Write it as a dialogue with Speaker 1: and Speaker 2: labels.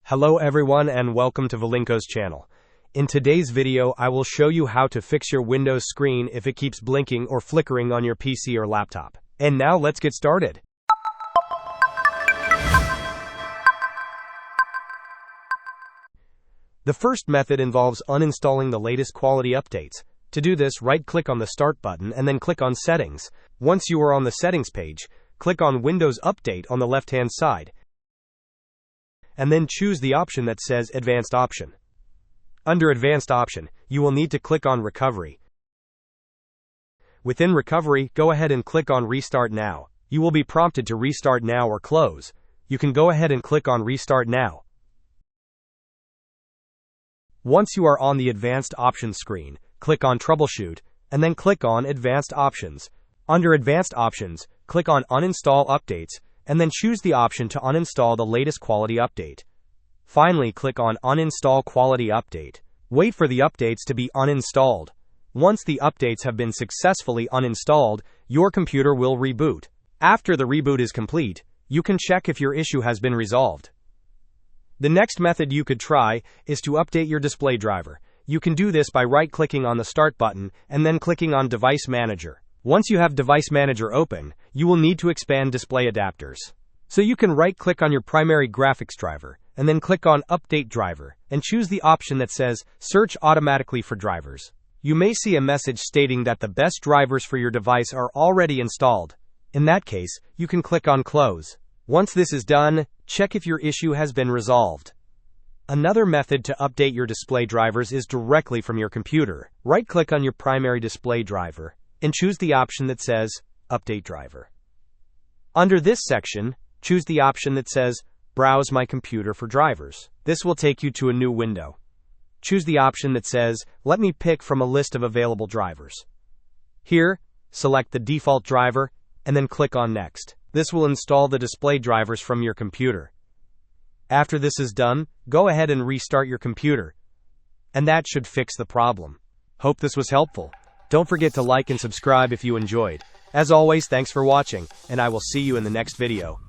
Speaker 1: Hello everyone and welcome to Vlinkoz channel. In today's video I will show you how to fix your Windows screen if it keeps blinking or flickering on your PC or laptop. And now let's get started. The first method involves uninstalling the latest quality updates. To do this, right-click on the Start button and then click on Settings. Once you are on the Settings page, click on Windows Update on the left-hand side, and then choose the option that says Advanced Option. Under Advanced Option, you will need to click on Recovery. Within Recovery, go ahead and click on Restart Now. You will be prompted to restart now or close. You can go ahead and click on Restart Now. Once you are on the Advanced Options screen, click on Troubleshoot, and then click on Advanced Options. Under Advanced Options, click on Uninstall Updates, and then choose the option to uninstall the latest quality update. Finally, click on Uninstall Quality Update. Wait for the updates to be uninstalled. Once the updates have been successfully uninstalled, your computer will reboot. After the reboot is complete, you can check if your issue has been resolved. The next method you could try is to update your display driver. You can do this by right-clicking on the Start button and then clicking on Device Manager. Once you have Device Manager open, you will need to expand display adapters. So you can right-click on your primary graphics driver, and then click on Update Driver, and choose the option that says Search Automatically for Drivers. You may see a message stating that the best drivers for your device are already installed. In that case, you can click on Close. Once this is done, check if your issue has been resolved. Another method to update your display drivers is directly from your computer. Right-click on your primary display driver, and choose the option that says Update Driver. Under this section, choose the option that says Browse my computer for drivers. This will take you to a new window. Choose the option that says Let me pick from a list of available drivers. Here, select the default driver, and then click on Next. This will install the display drivers from your computer. After this is done, go ahead and restart your computer. And that should fix the problem. Hope this was helpful. Don't forget to like and subscribe if you enjoyed. As always, thanks for watching, and I will see you in the next video.